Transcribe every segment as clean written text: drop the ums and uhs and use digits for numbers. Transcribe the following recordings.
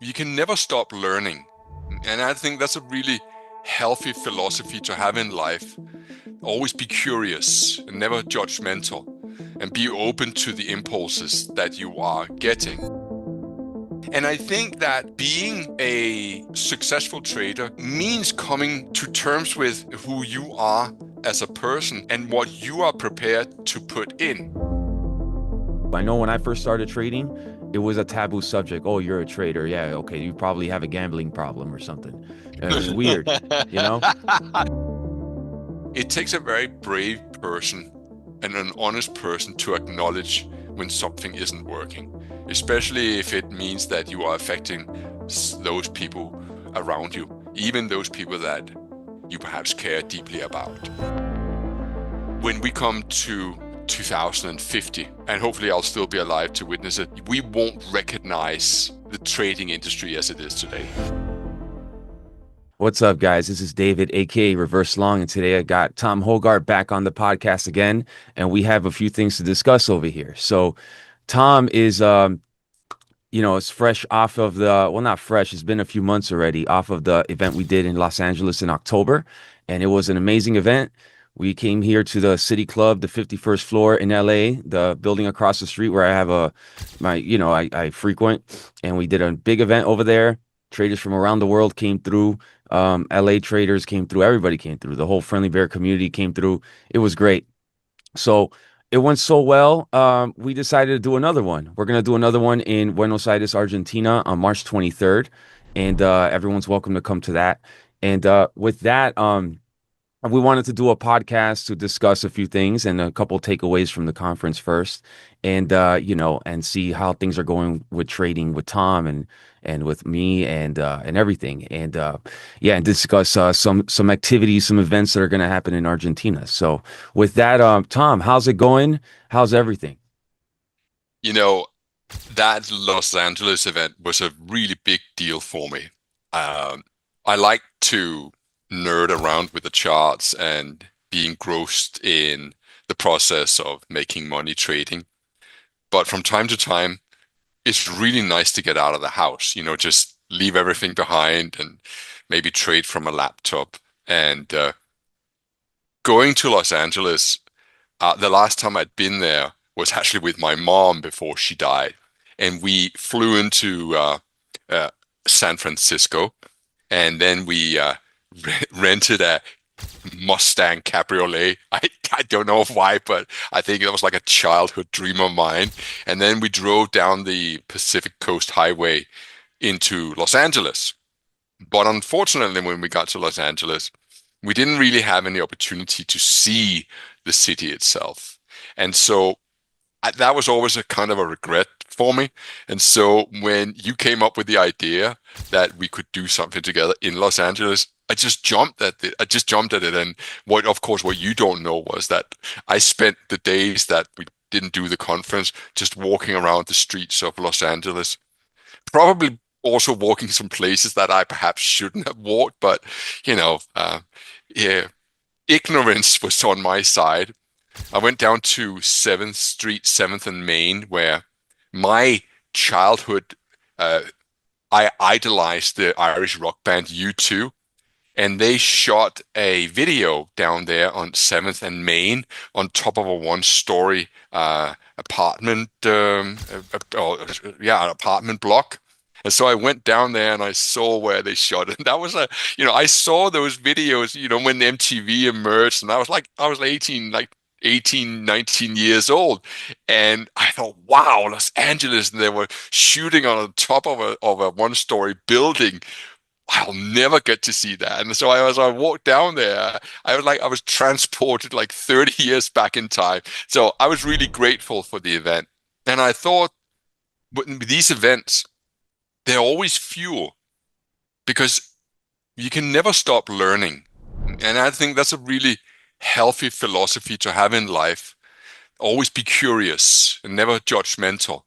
You can never stop learning. And I think that's a really healthy philosophy to have in life. Always be curious and never judgmental, and be open to the impulses that you are getting. And I think that being a successful trader means coming to terms with who you are as a person and what you are prepared to put in. I know when I first started trading, it was a taboo subject. Oh, you're a trader. Yeah, okay. You probably have a gambling problem or something. It's weird, you know? It takes a very brave person and an honest person to acknowledge when something isn't working, especially if it means that you are affecting those people around you, even those people that you perhaps care deeply about. When we come to 2050, and hopefully I'll still be alive to witness it, we won't recognize the trading industry as it is today. What's up, guys? This is David, aka Reverse Long, and today I got Tom Hougaard back on the podcast again, and we have a few things to discuss over here. So, Tom is, it's fresh off of well, not fresh, it's been a few months already off of the event we did in Los Angeles in October, and it was an amazing event. We came here to the City Club, the 51st floor in LA, the building across the street where I have I frequent, and we did a big event over there. Traders from around the world came through. LA traders came through. Everybody came through. The whole Friendly Bear community came through. It was great. So it went so well. We decided to do another one. We're gonna do another one in Buenos Aires, Argentina, on March 23rd, and everyone's welcome to come to that. And with that, we wanted to do a podcast to discuss a few things and a couple takeaways from the conference first, and and see how things are going with trading with Tom and with me and everything, and yeah, and discuss some activities, some events that are going to happen in Argentina. So with that, Tom, how's it going? How's everything? You know, that Los Angeles event was a really big deal for me. Um, I like to nerd around with the charts and be engrossed in the process of making money trading. But from time to time, it's really nice to get out of the house, just leave everything behind and maybe trade from a laptop. And going to Los Angeles, the last time I'd been there was actually with my mom before she died. And we flew into uh, San Francisco, and then we rented a Mustang Cabriolet. I don't know why, but I think it was like a childhood dream of mine. And then we drove down the Pacific Coast Highway into Los Angeles. But unfortunately, when we got to Los Angeles, we didn't really have any opportunity to see the city itself. And so that was always a kind of a regret for me. And so when you came up with the idea that we could do something together in Los Angeles, I just jumped at it. I just jumped at it. And of course, what you don't know was that I spent the days that we didn't do the conference just walking around the streets of Los Angeles, probably also walking some places that I perhaps shouldn't have walked, but yeah, ignorance was on my side. I went down to 7th Street, 7th and Main, where my childhood, uh, I idolized the Irish rock band U2, and they shot a video down there on 7th and Main on top of a one-story apartment, yeah, an apartment block. And so I went down there and I saw where they shot it. And that was I saw those videos, when MTV emerged, and I was 18, like 18, 19 years old. And I thought, wow, Los Angeles. And they were shooting on the top of a one-story building. I'll never get to see that. And so as I walked down there, I was transported like 30 years back in time. So I was really grateful for the event. And I thought with these events, they're always fuel because you can never stop learning. And I think that's a really healthy philosophy to have in life. Always be curious and never judgmental,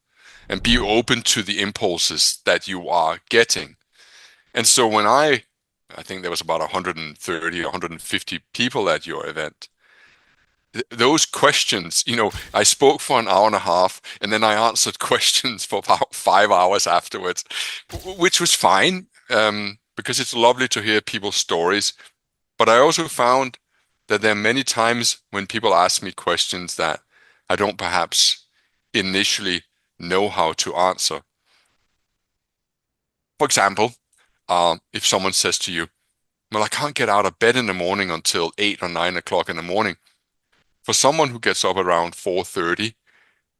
and be open to the impulses that you are getting. And so when I think there was about 130, 150 people at your event, those questions, I spoke for an hour and a half and then I answered questions for about 5 hours afterwards, which was fine, because it's lovely to hear people's stories. But I also found that there are many times when people ask me questions that I don't perhaps initially know how to answer. For example, if someone says to you, well, I can't get out of bed in the morning until 8 or 9 o'clock in the morning. For someone who gets up around 4:30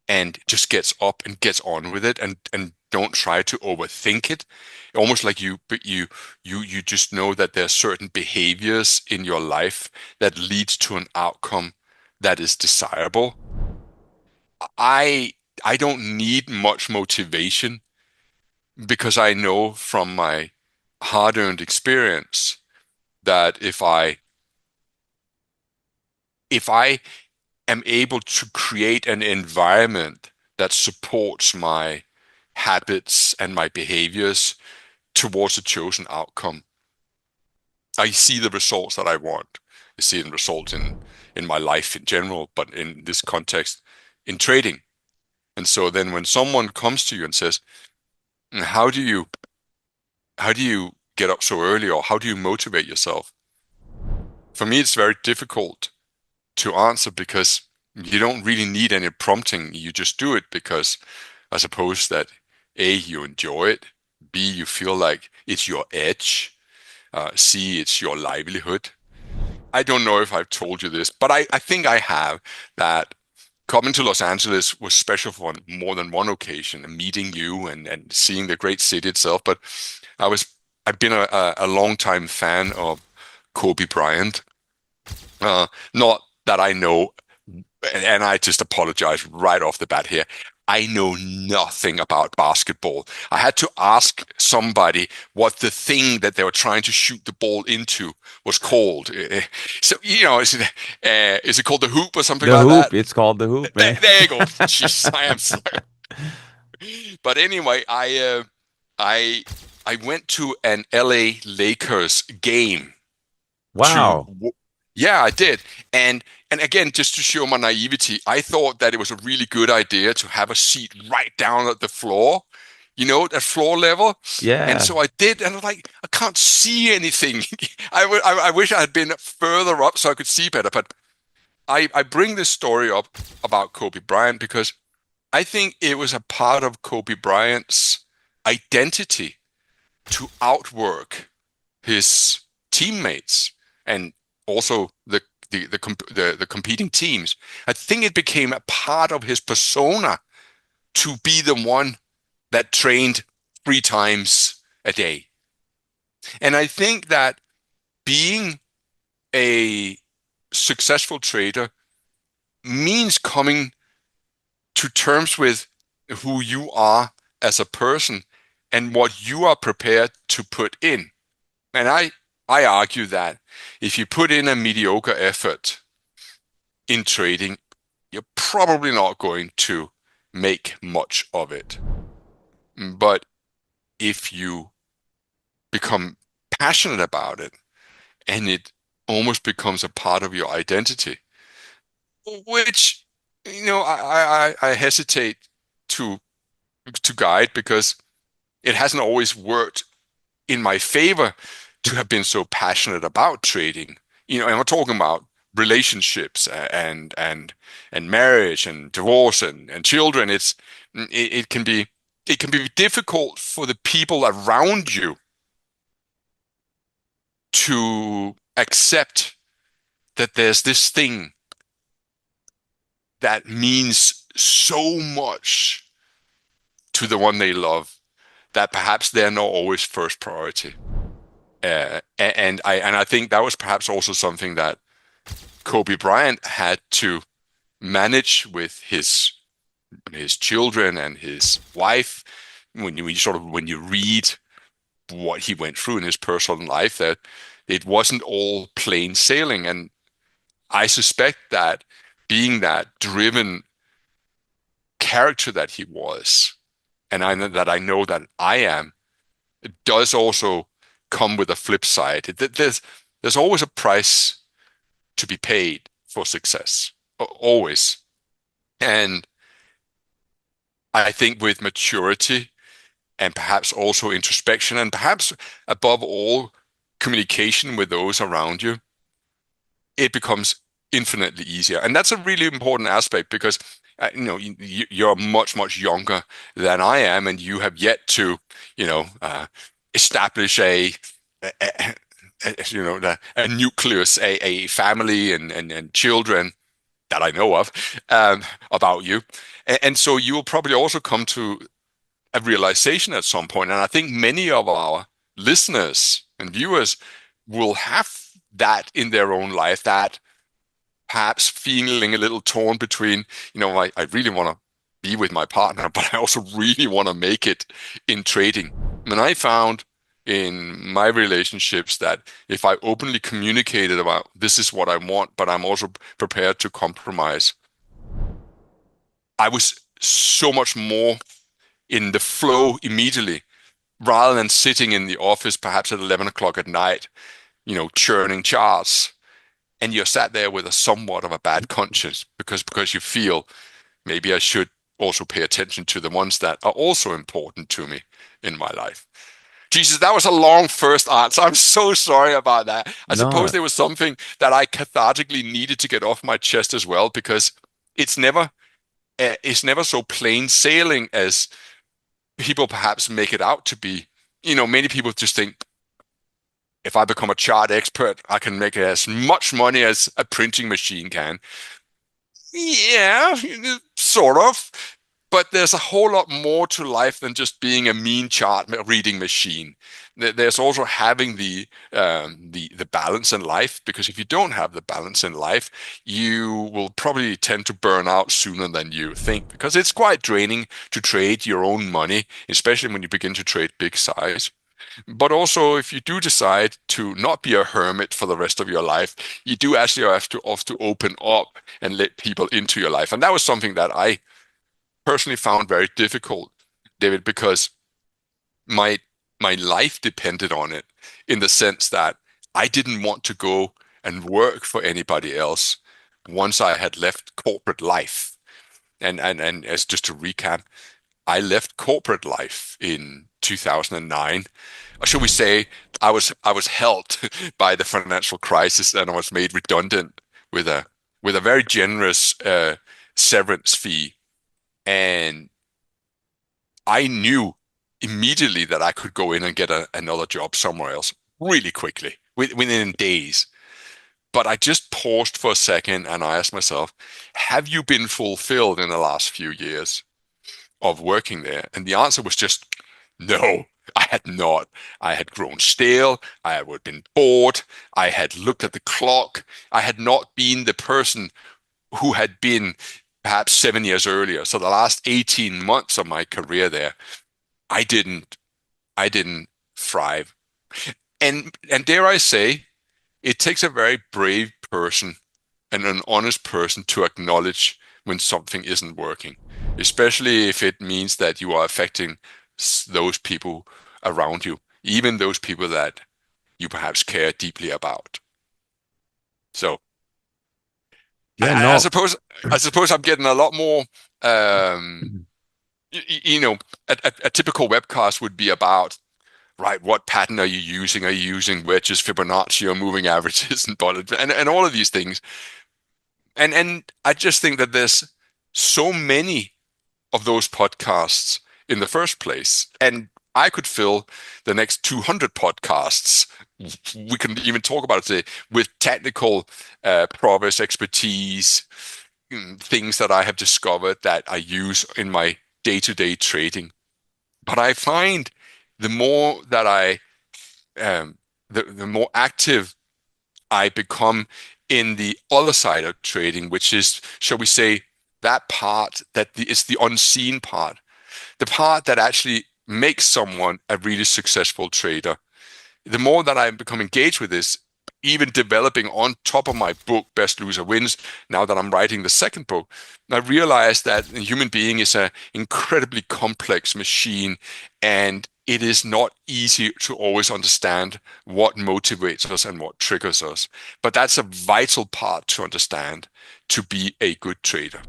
and just gets up and gets on with it and don't try to overthink it, almost like you just know that there are certain behaviors in your life that leads to an outcome that is desirable. I I don't need much motivation because I know from my hard-earned experience that if I am able to create an environment that supports my habits and my behaviors towards a chosen outcome, I see the results that I want. I see the results in my life in general, but in this context, in trading. And so then when someone comes to you and says, how do you how do you get up so early, or how do you motivate yourself? For me, it's very difficult to answer because you don't really need any prompting. You just do it because I suppose that A, you enjoy it, B, you feel like it's your edge, C, it's your livelihood. I don't know if I've told you this, but I think I have, that coming to Los Angeles was special for more than one occasion, meeting you and seeing the great city itself. But I was I've been a long time fan of Kobe Bryant. Not that I know, and I just apologize right off the bat here. I know nothing about basketball. I had to ask somebody what the thing that they were trying to shoot the ball into was called. So, is it called the hoop or something The like hoop. that? It's called the hoop, There, man. there you go. Jesus, I am sorry. But anyway, I I went to an LA Lakers game to Wow. yeah, I did. And again, just to show my naivety, I thought that it was a really good idea to have a seat right down at the floor, at floor level. And Yeah. so I did, and I'm like, I can't see anything. I wish I had been further up so I could see better. But I bring this story up about Kobe Bryant because I think it was a part of Kobe Bryant's identity to outwork his teammates and also the competing teams. I think it became a part of his persona to be the one that trained 3 times a day. And I think that being a successful trader means coming to terms with who you are as a person and what you are prepared to put in. And I argue that if you put in a mediocre effort in trading, you're probably not going to make much of it. But if you become passionate about it and it almost becomes a part of your identity, which I hesitate to guide because it hasn't always worked in my favor to have been so passionate about trading. And we're talking about relationships and marriage and divorce and children. It can be difficult for the people around you to accept that there's this thing that means so much to the one they love that perhaps they're not always first priority. And I think that was perhaps also something that Kobe Bryant had to manage with his children and his wife. When you read what he went through in his personal life, that it wasn't all plain sailing. And I suspect that being that driven character that he was, and I know that I am, it does also come with a flip side. There's always a price to be paid for success. always. And I think with maturity and perhaps also introspection and perhaps above all communication with those around you, it becomes infinitely easier. And that's a really important aspect because you're much younger than I am, and you have yet to establish a a nucleus, a family and children that I know of about you. And so you will probably also come to a realization at some point. And I think many of our listeners and viewers will have that in their own life, that perhaps feeling a little torn between, I really want to be with my partner, but I also really want to make it in trading. And I found in my relationships that if I openly communicated about this is what I want, but I'm also prepared to compromise, I was so much more in the flow immediately rather than sitting in the office perhaps at 11 o'clock at night, churning charts. And you're sat there with a somewhat of a bad conscience because you feel maybe I should also pay attention to the ones that are also important to me in my life. Jesus, that was a long first answer. I'm so sorry about that. I suppose No, there was something that I cathartically needed to get off my chest as well, because it's never it's never so plain sailing as people perhaps make it out to be. Many people just think if I become a chart expert, I can make as much money as a printing machine can. Yeah, sort of. But there's a whole lot more to life than just being a mean chart reading machine. There's also having the balance in life, because if you don't have the balance in life, you will probably tend to burn out sooner than you think, because it's quite draining to trade your own money, especially when you begin to trade big size. But also, if you do decide to not be a hermit for the rest of your life, you do actually have to open up and let people into your life. And that was something that I personally found very difficult, David, because my my life depended on it, in the sense that I didn't want to go and work for anybody else once I had left corporate life. And as just to recap, I left corporate life in 2009. Or should we say, I was helped by the financial crisis, and I was made redundant with a very generous severance fee. And I knew immediately that I could go in and get another job somewhere else really quickly, within days. But I just paused for a second and I asked myself, have you been fulfilled in the last few years of working there? And the answer was just no, I had not. I had grown stale. I had been bored. I had looked at the clock. I had not been the person who had been perhaps 7 years earlier. So the last 18 months of my career there, I didn't I didn't thrive. And dare I say, it takes a very brave person and an honest person to acknowledge when something isn't working, especially if it means that you are affecting those people around you, even those people that you perhaps care deeply about. So yeah, I no. suppose I'm getting a lot more. Um, you know, a typical webcast would be about, right, what pattern are you using? Are you using wedges, Fibonacci, or moving averages, and all of these things? And I just think that there's so many of those podcasts in the first place. And I could fill the next 200 podcasts. We can even talk about it today with technical prowess, expertise, things that I have discovered that I use in my day-to-day trading. But I find the more that um, the more active I become in the other side of trading, which is, shall we say, that part that is the unseen part, the part that actually makes someone a really successful trader. The more that I become engaged with this, even developing on top of my book, Best Loser Wins, now that I'm writing the second book, I realize that a human being is an incredibly complex machine. And it is not easy to always understand what motivates us and what triggers us. But that's a vital part to understand to be a good trader.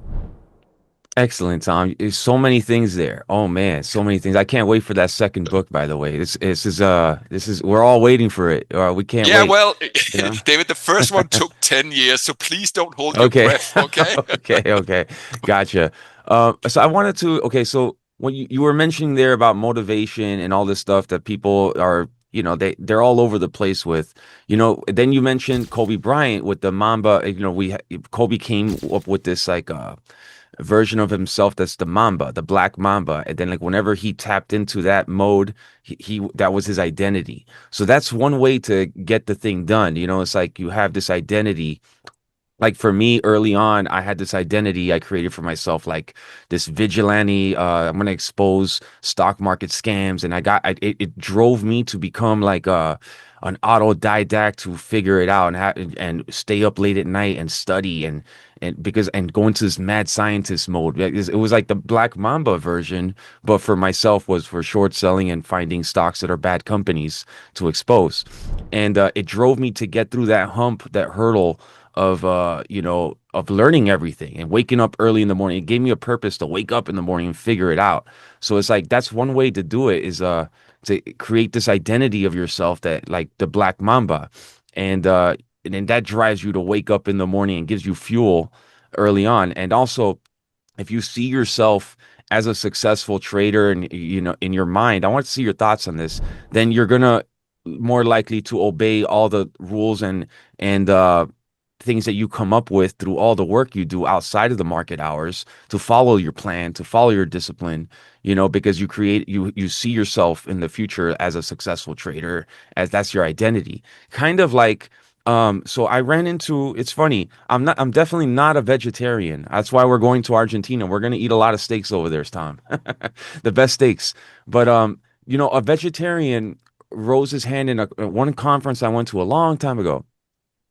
Excellent, Tom. There's so many things there. Oh man, so many things. I can't wait for that second book, by the way. This is we're all waiting for it. We can't Yeah, wait, well, you know? David, the first one took 10 years, so please don't hold your Okay. breath, okay? Okay. Gotcha. So I wanted to, okay, so when you were mentioning there about motivation and all this stuff that people are, they're all over the place with, then you mentioned Kobe Bryant with the Mamba, Kobe came up with this like version of himself that's the Mamba, the Black Mamba. And then like whenever he tapped into that mode, he that was his identity. So that's one way to get the thing done. It's like you have this identity like for me early on, I had this identity I created for myself, like this vigilante. I'm gonna expose stock market scams, and it drove me to become like an autodidact to figure it out and stay up late at night and study and go into this mad scientist mode. It was like the Black Mamba version, but for myself was for short selling and finding stocks that are bad companies to expose, and it drove me to get through that hump, that hurdle of learning everything and waking up early in the morning. It gave me a purpose to wake up in the morning and figure it out. So it's like that's one way to do it is to create this identity of yourself that like the Black Mamba. And then that drives you to wake up in the morning and gives you fuel early on. And also if you see yourself as a successful trader and in your mind, I want to see your thoughts on this, then you're gonna more likely to obey all the rules and things that you come up with through all the work you do outside of the market hours to follow your plan, to follow your discipline, because you see yourself in the future as a successful trader, as that's your identity. Kind of like so I ran into, it's funny, I'm definitely not a vegetarian. That's why we're going to Argentina. We're going to eat a lot of steaks over there, Tom. The best steaks. But a vegetarian rose his hand in one conference I went to a long time ago.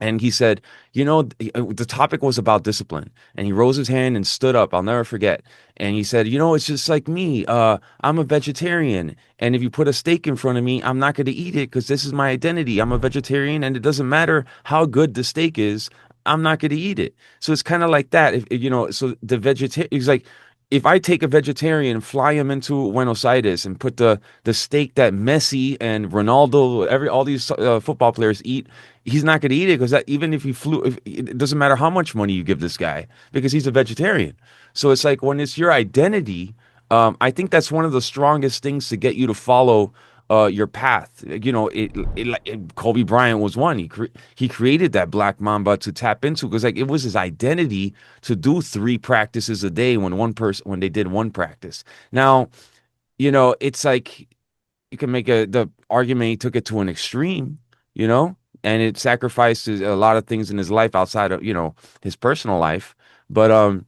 And he said, the topic was about discipline. And he rose his hand and stood up. I'll never forget. And he said, it's just like me. I'm a vegetarian. And if you put a steak in front of me, I'm not going to eat it because this is my identity. I'm a vegetarian. And it doesn't matter how good the steak is, I'm not going to eat it. So it's kind of like that. So the vegetarian, he's like, if I take a vegetarian, fly him into Buenos Aires and put the steak that Messi and Ronaldo, all these football players eat, he's not going to eat it because even if he flew, it doesn't matter how much money you give this guy because he's a vegetarian. So it's like when it's your identity, I think that's one of the strongest things to get you to follow your path. Kobe Bryant was one. He created that Black Mamba to tap into because like it was his identity to do three practices a day when they did one practice. Now, it's like you can make the argument he took it to an extreme, you know, and it sacrifices a lot of things in his life outside of, his personal life. But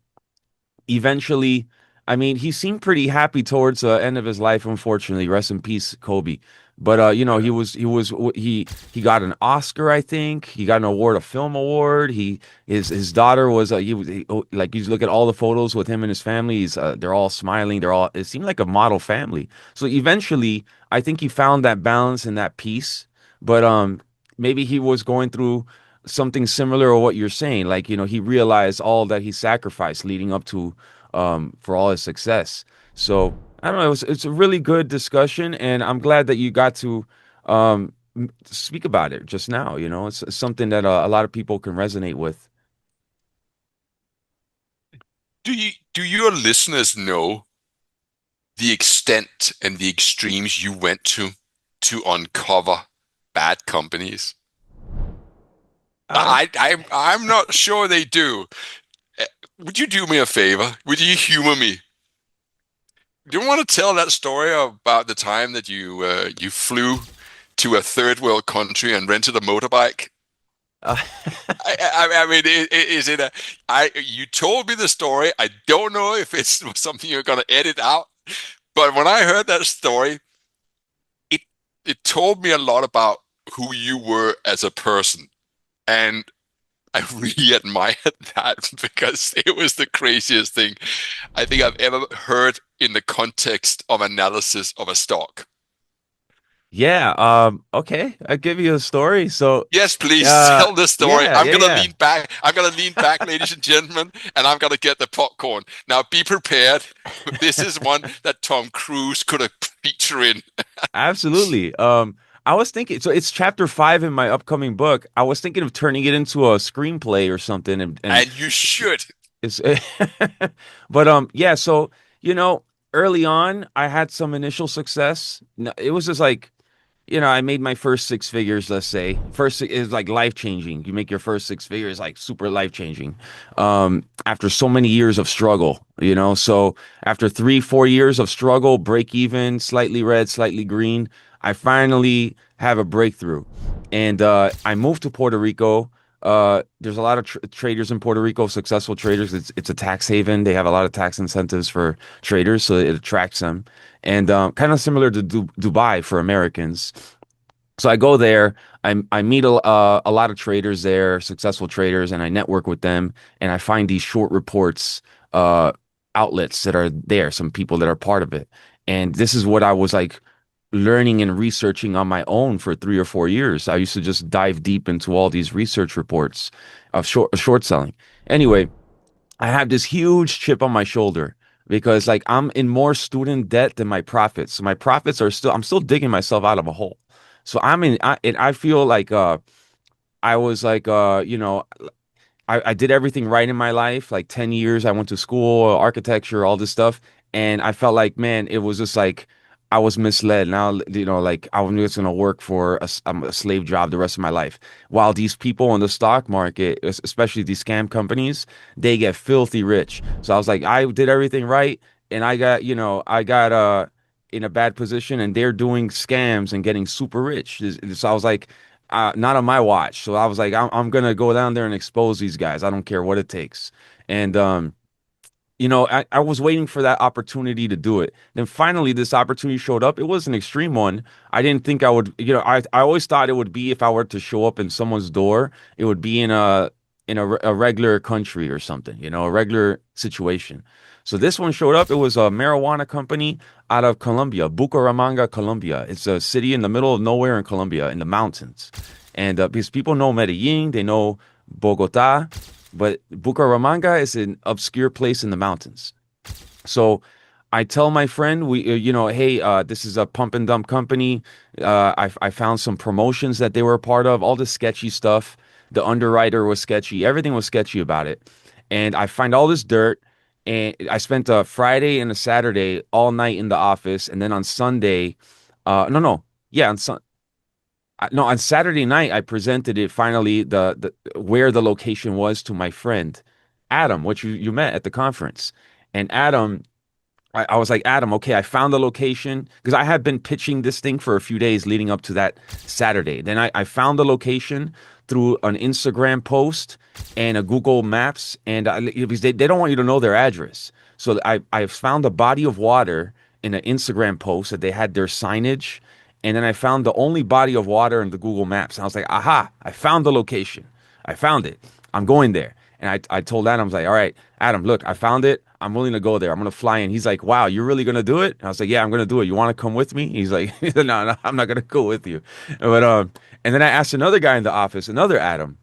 eventually, I mean, he seemed pretty happy towards the end of his life, unfortunately. Rest in peace, Kobe. But Yeah. he got an Oscar, I think. He got an award, a film award. His daughter was like you look at all the photos with him and his family. They're all smiling. It seemed like a model family. So eventually, I think he found that balance and that peace. But maybe he was going through something similar to what you're saying. Like, he realized all that he sacrificed leading up to for all his success. So I don't know. It's a really good discussion, and I'm glad that you got to speak about it just now. It's something that a lot of people can resonate with. Do your listeners know the extent and the extremes you went to uncover bad companies? Uh, I'm not sure they do. Eh, Would you do me a favor? Would you humor me? Do you want to tell that story about the time that you flew to a third world country and rented a motorbike? uh, I mean, is it a? You told me the story. I don't know if it's something you're going to edit out, but when I heard that story, it it told me a lot about who you were as a person, and I really admired that because it was the craziest thing I think I've ever heard in the context of analysis of a stock. Yeah, okay, I'll give you a story. So, Yes, please tell the story. yeah, I'm yeah, gonna yeah. lean back. I'm gonna lean back, ladies and gentlemen, and I'm gonna get the popcorn. Now, be prepared. This is one that Tom Cruise could have featured in, Absolutely. I was thinking, so it's chapter 5 in my upcoming book. I was thinking of turning it into a screenplay or something, and and you should. it's, but yeah. So you know, early on, I had some initial success. It was just like, I made my first six figures, let's say. First is like life changing. You make your first six figures like super life changing. After so many years of struggle, So after 3, 4 years of struggle, break even, slightly red, slightly green, I finally have a breakthrough. And I moved to Puerto Rico. There's a lot of traders in Puerto Rico, successful traders. It's a tax haven. They have a lot of tax incentives for traders, so it attracts them. And kind of similar to Dubai for Americans. So I go there. I meet a lot of traders there, successful traders, and I network with them. And I find these short reports, uh, outlets that are there, some people that are part of it. And this is what I was like learning and researching on my own for 3 or 4 years. I used to just dive deep into all these research reports of short selling. Anyway, I have this huge chip on my shoulder because like I'm in more student debt than my profits. So my profits are I'm still digging myself out of a hole. So and I feel like I was like I did everything right in my life, like 10 years. I went to school, architecture, all this stuff. And I felt like, man, it was just like I was misled. Now, like I was just going to work for a slave job the rest of my life. While these people in the stock market, especially these scam companies, they get filthy rich. So I was like, I did everything right. And I got in a bad position and they're doing scams and getting super rich. So I was like, not on my watch. So I was like, I'm gonna go down there and expose these guys. I don't care what it takes. And I was waiting for that opportunity to do it. Then finally, this opportunity showed up. It was an extreme one. I didn't think I would. I always thought it would be if I were to show up in someone's door, it would be in a regular country or something. A regular situation. So this one showed up. It was a marijuana company out of Colombia, Bucaramanga, Colombia. It's a city in the middle of nowhere in Colombia, in the mountains. And because people know Medellin, they know Bogota, but Bucaramanga is an obscure place in the mountains. So I tell my friend, hey, this is a pump and dump company. I found some promotions that they were a part of, all the sketchy stuff. The underwriter was sketchy. Everything was sketchy about it. And I find all this dirt. And I spent a Friday and a Saturday all night in the office. And then on Sunday, no, no, yeah, no, on Saturday night, I presented it finally, the where the location was to my friend, Adam, which you met at the conference. And Adam, I was like, Adam, okay, I found the location because I had been pitching this thing for a few days leading up to that Saturday. Then I found the location through an Instagram post and a Google Maps, and because they don't want you to know their address. So I found a body of water in an Instagram post that they had their signage, and then I found the only body of water in the Google Maps. And I was like, aha, I found the location. I found it. I'm going there. And I told Adam, I was like, all right, Adam, look, I found it. I'm willing to go there. I'm going to fly in. He's like, wow, you're really going to do it? And I was like, yeah, I'm going to do it. You want to come with me? He's like, no, no, I'm not going to go with you. But, and then I asked another guy in the office, another Adam,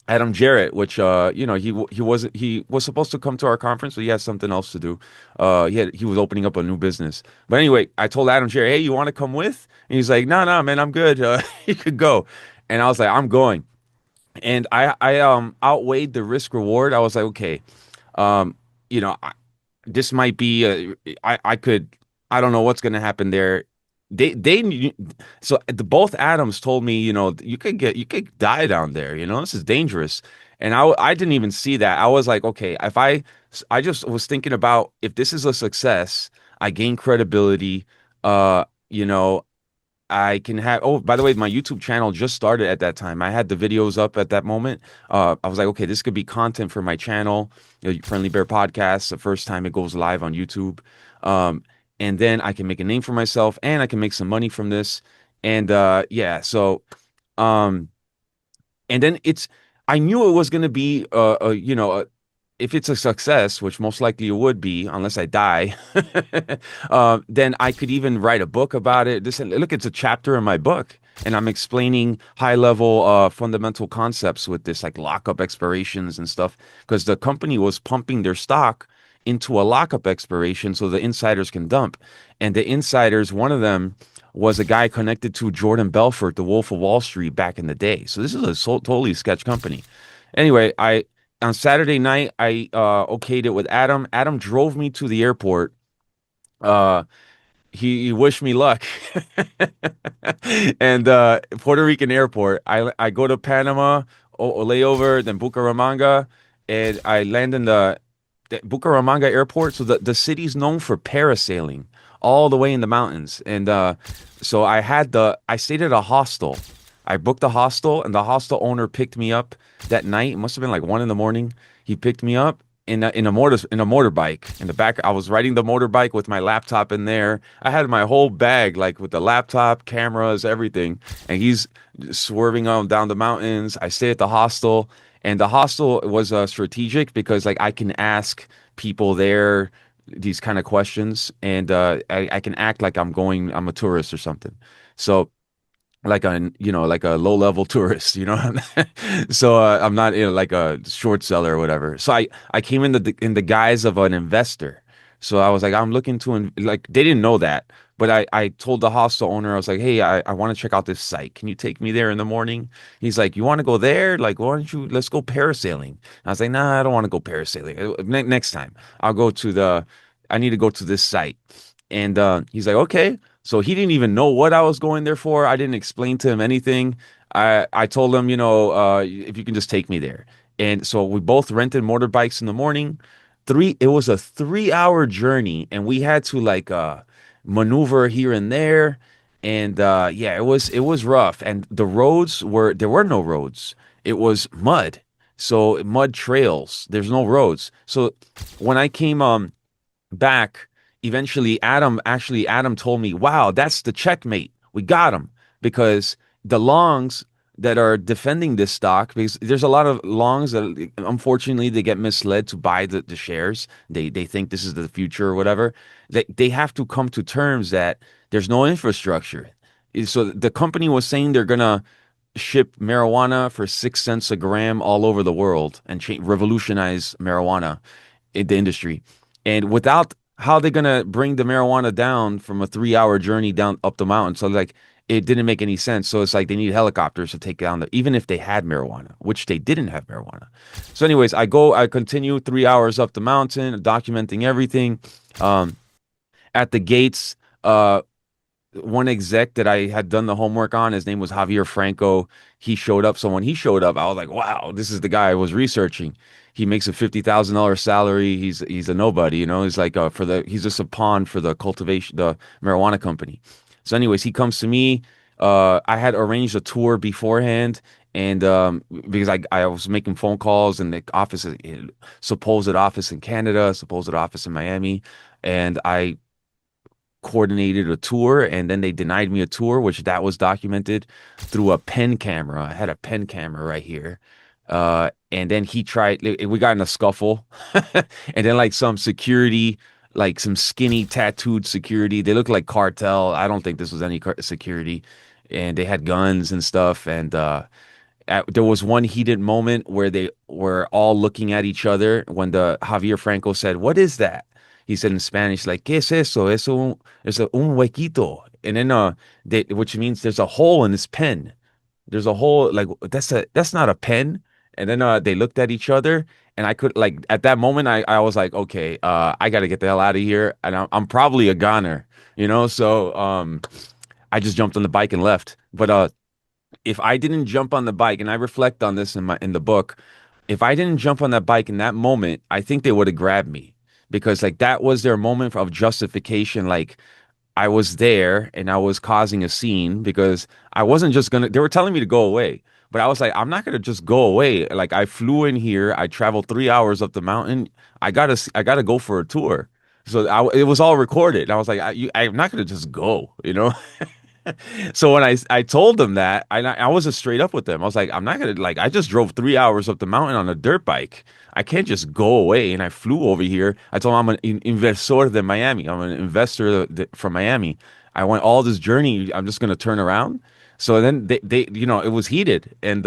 Adam Jarrett, which he was supposed to come to our conference, but he had something else to do. He was opening up a new business. But anyway, I told Adam Jarrett, hey, you want to come with? And he's like, no, no, man, I'm good. You could go. And I was like, I'm going. And I outweighed the risk reward. I was like, okay, um, you know, this might be I could, I don't know what's going to happen there. They so both Adams told me, you could die down there, this is dangerous. And I didn't even see that. I was like, okay, I just was thinking about if this is a success, I gain credibility, uh you know I can have, oh, by the way, my YouTube channel just started at that time. I had the videos up at that moment. I was like, okay, this could be content for my channel, Friendly Bear Podcast, the first time it goes live on YouTube. Um, and then I can make a name for myself and I can make some money from this. And yeah, so um, and then I knew it was going to be, if it's a success, which most likely it would be, unless I die, then I could even write a book about it. This, look, it's a chapter in my book, and I'm explaining high level, fundamental concepts with this, like lockup expirations and stuff, because the company was pumping their stock into a lockup expiration so the insiders can dump. And the insiders, one of them was a guy connected to Jordan Belfort, the Wolf of Wall Street, back in the day. So this is a totally sketch company. Anyway, I on Saturday night I okayed it with Adam. Adam drove me to the airport. Uh, he wished me luck. And Puerto Rican airport. I go to Panama, layover, then Bucaramanga, and I land in the Bucaramanga airport. So the city's known for parasailing all the way in the mountains. And so I stayed at a hostel. I booked a hostel, and the hostel owner picked me up that night. It must have been like 1 in the morning. He picked me up in a motorbike in the back. I was riding the motorbike with my laptop in there. I had my whole bag, like with the laptop, cameras, everything. And he's swerving on down the mountains. I stay at the hostel, and the hostel was strategic because like I can ask people there these kind of questions, and I can act like I'm a tourist or something. So like a like a low level tourist, so I'm not like a short seller or whatever. So I came in the guise of an investor. So I was like, I'm looking to like, they didn't know that, but I told the hostel owner, I was like, hey, I want to check out this site, can you take me there in the morning? He's like, you want to go there, like, why don't you, let's go parasailing. I was like, nah, I don't want to go parasailing. Next time I'll go to the I need to go to this site. And he's like, okay. So he didn't even know what I was going there for. I didn't explain to him anything. I told him, if you can just take me there. And so we both rented motorbikes in the morning. It was a 3 hour journey, and we had to like maneuver here and there. And yeah, it was rough. And there were no roads. It was mud. So mud trails. There's no roads. So when I came back, eventually Adam told me, wow, that's the checkmate, we got him. Because the longs that are defending this stock, because there's a lot of longs that unfortunately they get misled to buy the shares, they think this is the future or whatever. They have to come to terms that there's no infrastructure. So the company was saying they're gonna ship marijuana for 6 cents a gram all over the world and revolutionize marijuana in the industry. And without, how they gonna bring the marijuana down from a 3 hour journey down up the mountain? So like it didn't make any sense. So it's like they need helicopters to take down even if they had marijuana, which they didn't have marijuana. So, anyways, I continue 3 hours up the mountain, documenting everything. Um, at the gates, one exec that I had done the homework on, his name was Javier Franco. He showed up. So when he showed up, I was like, wow, this is the guy I was researching. He makes a $50,000 salary. He's a nobody, He's like he's just a pawn for the cultivation, the marijuana company. So, anyways, he comes to me. I had arranged a tour beforehand, and because I was making phone calls, and the office, supposed office in Canada, supposed office in Miami, and I coordinated a tour, and then they denied me a tour, which that was documented through a pen camera. I had a pen camera right here. And then we got in a scuffle. And then like some security, like some skinny tattooed security, they look like cartel. I don't think this was any security. And they had guns and stuff. And there was one heated moment where they were all looking at each other when the Javier Franco said, "What is that?" He said in Spanish, like, "¿Qué es eso? Es un huequito." And then which means there's a hole in this pen. There's a hole, like, that's not a pen. And then they looked at each other, and I could, like, at that moment I was like, okay, I got to get the hell out of here, and I'm probably a goner, so I just jumped on the bike and left. But if I didn't jump on the bike, and I reflect on this in the book, if I didn't jump on that bike in that moment, I think they would have grabbed me, because like that was their moment of justification. Like, I was there and I was causing a scene, because I wasn't just gonna, they were telling me to go away, but I was like, I'm not gonna just go away. Like, I flew in here, I traveled 3 hours up the mountain. I gotta go for a tour. So it was all recorded. I was like, I'm not gonna just go, So when I told them that, I was just straight up with them. I was like, I'm not gonna like. I just drove 3 hours up the mountain on a dirt bike. I can't just go away. And I flew over here. I told them I'm an investor de Miami. I'm an investor from Miami. I went all this journey. I'm just gonna turn around. So then it was heated, and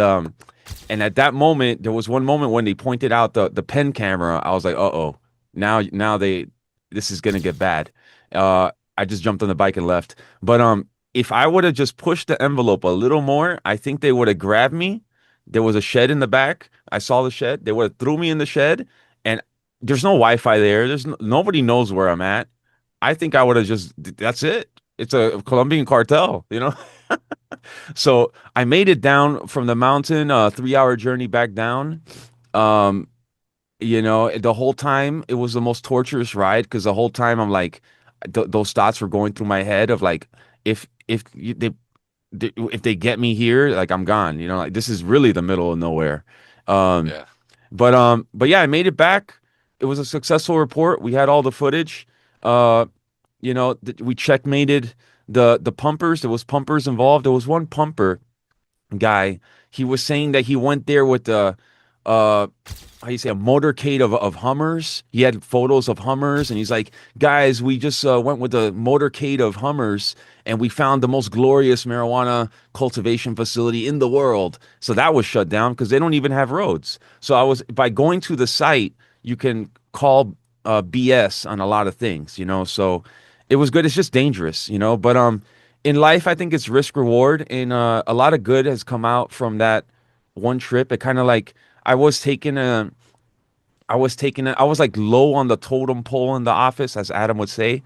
at that moment, there was one moment when they pointed out the pen camera. I was like, uh-oh, now this is gonna get bad. I just jumped on the bike and left. But if I would have just pushed the envelope a little more, I think they would have grabbed me. There was a shed in the back. I saw the shed. They would have threw me in the shed, and there's no Wi-Fi there. Nobody knows where I'm at. I think I would have just that's it. It's a Colombian cartel. So I made it down from the mountain, a 3 hour journey back down. Um, the whole time it was the most torturous ride because the whole time I'm like, those thoughts were going through my head of like, if they get me here, like I'm gone. Like this is really the middle of nowhere. Um, Yeah. but yeah, I made it back. It was a successful report. We had all the footage. Uh, we checkmated the pumpers. There was pumpers involved. There was one pumper guy. He was saying that he went there with the uh how you say a motorcade of Hummers. He had photos of Hummers, and he's like, guys, we just went with a motorcade of Hummers, and we found the most glorious marijuana cultivation facility in the world. So that was shut down because they don't even have roads. So I was by going to the site, you can call BS on a lot of things. So it was good. It's just dangerous. But in life, I think it's risk reward, and a lot of good has come out from that one trip. It kind of like I was taking a, I was like low on the totem pole in the office, as Adam would say.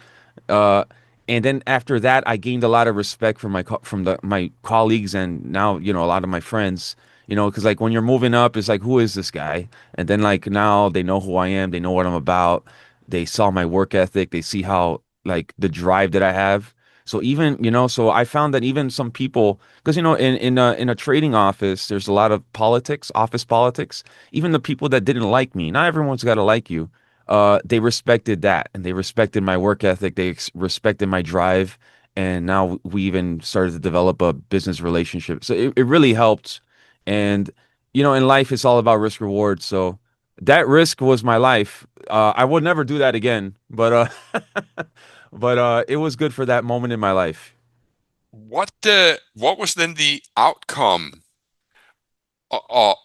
Uh, and then after that, I gained a lot of respect from my colleagues, and now a lot of my friends. Because like when you're moving up, it's like, who is this guy? And then like now they know who I am, they know what I'm about. They saw my work ethic, they see how like the drive that I have. So even so I found that even some people, because in a trading office, there's a lot of politics, office politics. Even the people that didn't like me, not everyone's got to like you. They respected that, and they respected my work ethic. They respected my drive, and now we even started to develop a business relationship. So it really helped. And in life, it's all about risk reward. So that risk was my life. I would never do that again, but it was good for that moment in my life. What was then the outcome? Or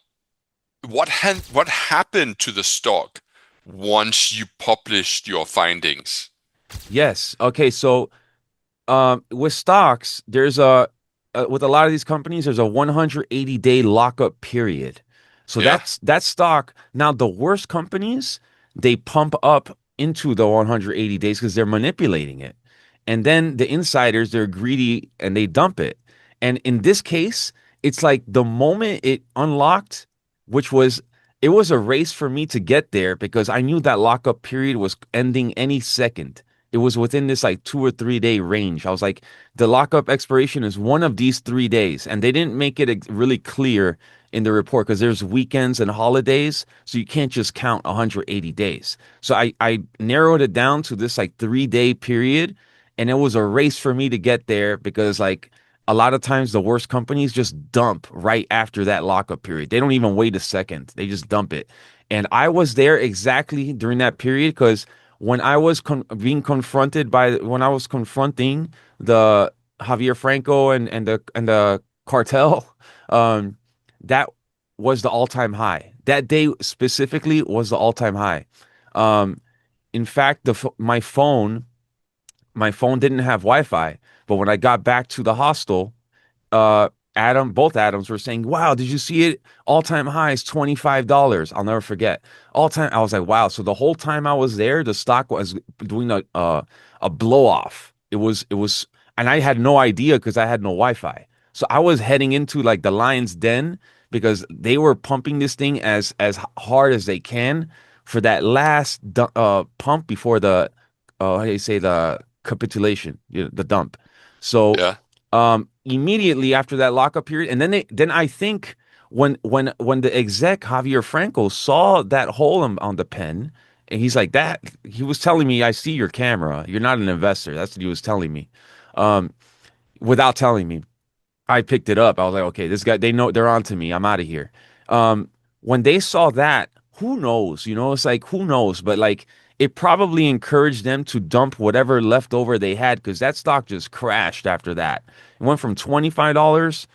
what happened to the stock once you published your findings? Yes. Okay. So with stocks, there's with a lot of these companies, there's a 180-day lockup period. So Yeah. that stock. Now, the worst companies, they pump up into the 180 days because they're manipulating it. And then the insiders, they're greedy and they dump it. And in this case, it's like the moment it unlocked, which was it was a race for me to get there because I knew that lockup period was ending any second. It was within this like 2 or 3 day range. I was like, the lockup expiration is one of these 3 days. And they didn't make it really clear in the report because there's weekends and holidays. So you can't just count 180 days. So I narrowed it down to this like 3 day period. And it was a race for me to get there because like a lot of times the worst companies just dump right after that lockup period. They don't even wait a second. They just dump it. And I was there exactly during that period because when I was when I was confronting the Javier Franco and the cartel, um, that was the all-time high. That day specifically was the all-time high. Um, in fact, my phone didn't have Wi-Fi, but when I got back to the hostel, uh both Adams were saying, wow, did you see it? All-time high is $25. I'll never forget. All time I was like, wow. So the whole time I was there, the stock was doing a blow off. It was and I had no idea because I had no Wi-Fi. So I was heading into like the lion's den because they were pumping this thing as hard as they can for that last pump before the how do you say, the capitulation, the dump. So Yeah. immediately after that lockup period, and then I think when the exec Javier Franco saw that hole on the pen, and he's like that, he was telling me, I see your camera. You're not an investor. That's what he was telling me. Um, without telling me. I picked it up. I was like, okay, this guy, they know they're on to me. I'm out of here. Um, when they saw that, who knows? You know, it's like, who knows? But like, it probably encouraged them to dump whatever leftover they had because that stock just crashed after that. It went from $25,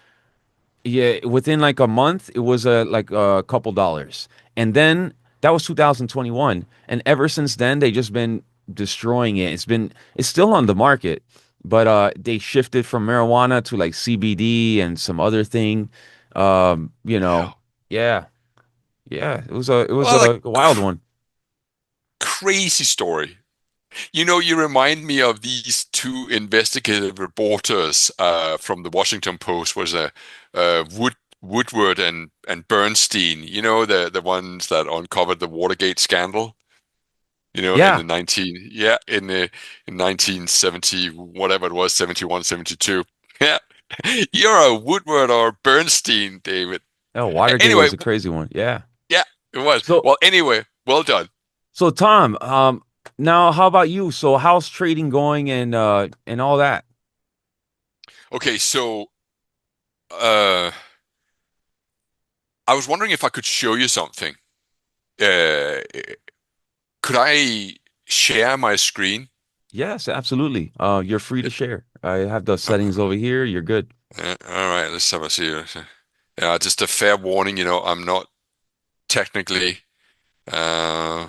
yeah, within like a month, it was like a couple dollars. And then that was 2021. And ever since then, they just been destroying it. It's still on the market, but they shifted from marijuana to like CBD and some other thing. You know, Yeah. yeah, yeah, it was Well, a a wild one. crazy story. You know, you remind me of these two investigative reporters from the Washington Post. Was a Woodward and Bernstein. You know, the ones that uncovered the Watergate scandal. You know, in Yeah. the 19 yeah in 1970 whatever it was, 71, 72. Yeah, you're a Woodward or Bernstein, David. Oh, Watergate Anyway, was a crazy one. Yeah. yeah, it was. So Well, anyway, well done. so Tom, now how about you? So how's trading going and all that? Okay, so uh, I was wondering if I could show you something. Uh, could I share my screen? Yes, absolutely. You're free to It, share. I have the uh, settings over here. You're good. all right, let's have a see. Just a fair warning, I'm not technically. Uh,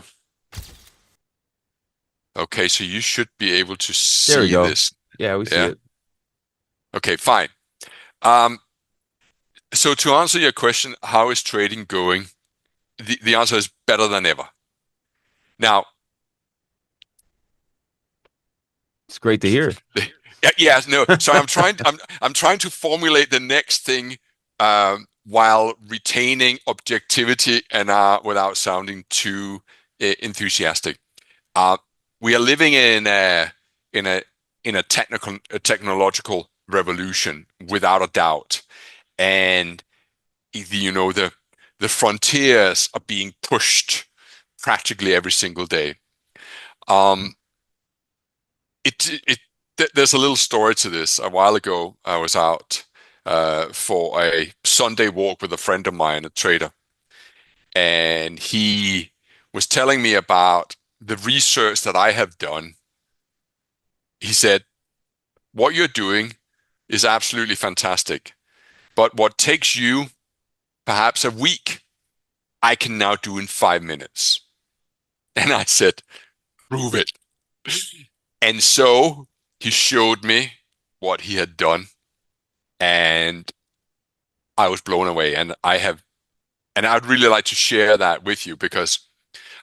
okay, so you should be able to There we see go. this. Yeah, we see Yeah. it. Okay, fine. Um, so to answer your question, how is trading going? The answer is better than ever. Now, It's great to hear. yeah, yeah, no. So I'm trying to formulate the next thing while retaining objectivity and without sounding too enthusiastic. Uh, we are living in a a technological revolution without a doubt, and the frontiers are being pushed practically every single day. Um, there's a little story to this. A while ago, I was out for a Sunday walk with a friend of mine, a trader, and he was telling me about the research that I have done. He said, "What you're doing is absolutely fantastic, but what takes you perhaps a week, I can now do in 5 minutes." And I said, "Prove it." And so he showed me what he had done, and I was blown away. And I'd really like to share that with you because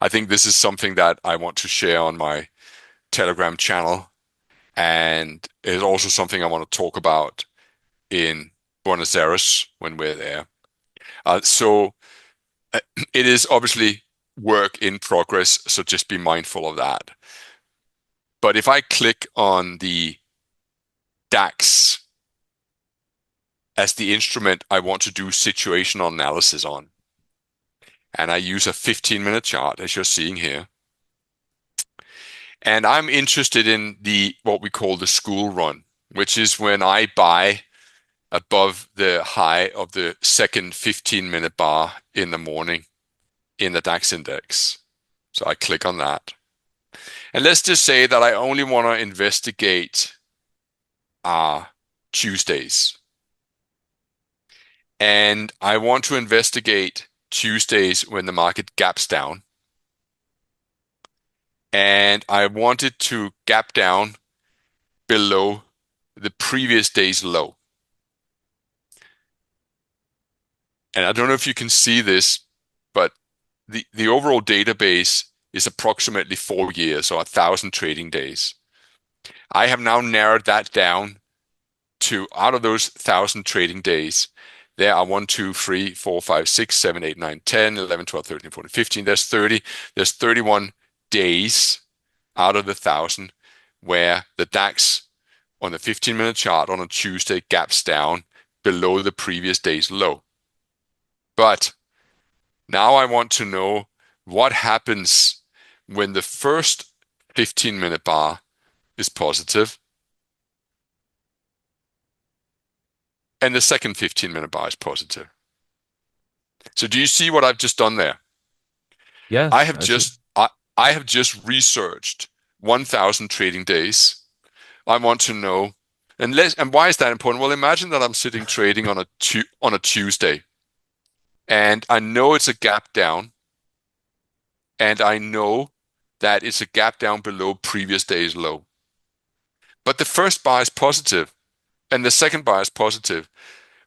I think this is something that I want to share on my Telegram channel. And it's also something I want to talk about in Buenos Aires when we're there. So it is obviously work in progress. So just be mindful of that. But if I click on the DAX as the instrument I want to do situational analysis on, and I use a 15-minute chart as you're seeing here. And I'm interested in the what we call the school run, which is when I buy above the high of the second 15-minute bar in the morning in the DAX index. So I click on that. And let's just say that I only want to investigate uh, Tuesdays. And I want to investigate Tuesdays when the market gaps down. And I wanted to gap down below the previous day's low. And I don't know if you can see this, but the overall database is approximately 4 years or 1,000 trading days. I have now narrowed that down to out of those 1,000 trading days, there are 1, 2, 3, 4, 5, 6, 7, 8, 9, 10, 11, 12, 13, 14, 15. There's 30. There's 31 days out of the 1,000 where the DAX on the 15-minute chart on a Tuesday gaps down below the previous day's low. But now I want to know what happens when the first 15-minute bar is positive and the second 15-minute bar is positive. So do you see what I've just done there? I Yes, have I see. just I, I have just researched 1,000 trading days. I want to know, and why is that important? Well, imagine that I'm sitting trading on a Tuesday, and I know it's a gap down, and I know that it's a gap down below previous day's low. But the first bar is positive, and the second bar is positive.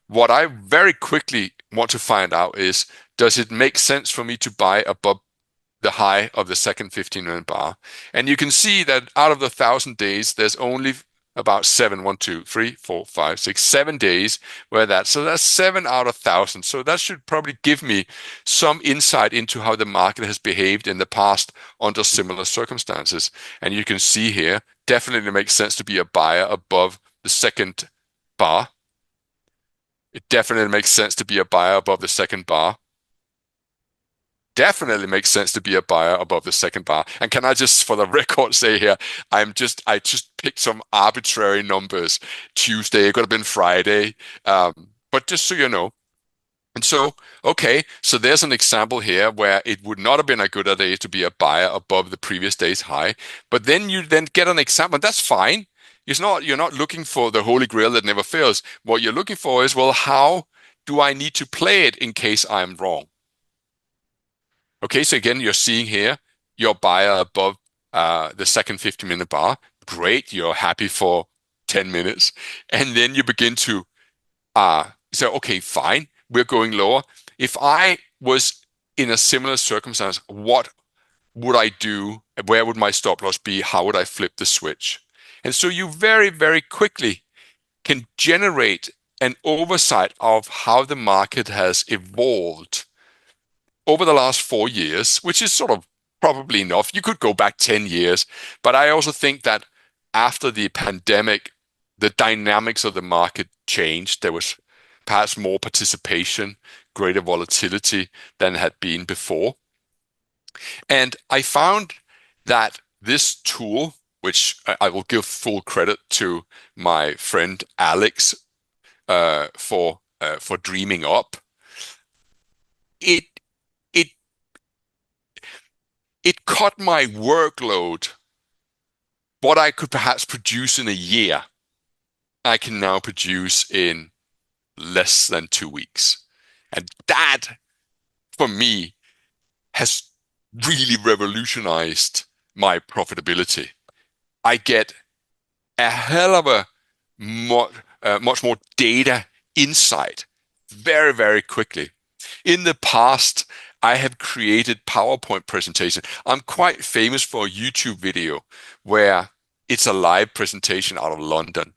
What I very quickly want to find out is, does it make sense for me to buy above the high of the second 15-minute bar? And you can see that out of the 1,000 days, there's only about seven, 7 days where so that's 7 out of 1,000. So that should probably give me some insight into how the market has behaved in the past under similar circumstances. And you can see here, definitely makes sense to be a buyer above the second bar. It definitely makes sense to be a buyer above the second bar. Definitely makes sense to be a buyer above the second bar. And can I just, for the record, say here, I just picked some arbitrary numbers. Tuesday, it could have been Friday, but just so you know. And so, okay, so there's an example here where it would not have been a good idea to be a buyer above the previous day's high. But then you then get an example, and that's fine. You're not looking for the holy grail that never fails. What you're looking for is, well, how do I need to play it in case I'm wrong? Okay, so again, you're seeing here your buyer above the second 50-minute bar. Great, you're happy for 10 minutes. And then you begin to say, okay, fine, we're going lower. If I was in a similar circumstance, what would I do? Where would my stop loss be? How would I flip the switch? And so you very, very quickly can generate an oversight of how the market has evolved over the last 4 years, which is sort of probably enough. You could go back 10 years, but I also think that after the pandemic, the dynamics of the market changed. There was perhaps more participation, greater volatility than had been before. And I found that this tool, which I will give full credit to my friend Alex for dreaming up, it it it cut my workload. What I could perhaps produce in a year, I can now produce in less than 2 weeks. And that, for me, has really revolutionized my profitability. I get a hell of a much more data insight very, very quickly. In the past, I have created PowerPoint presentations. I'm quite famous for a YouTube video where it's a live presentation out of London.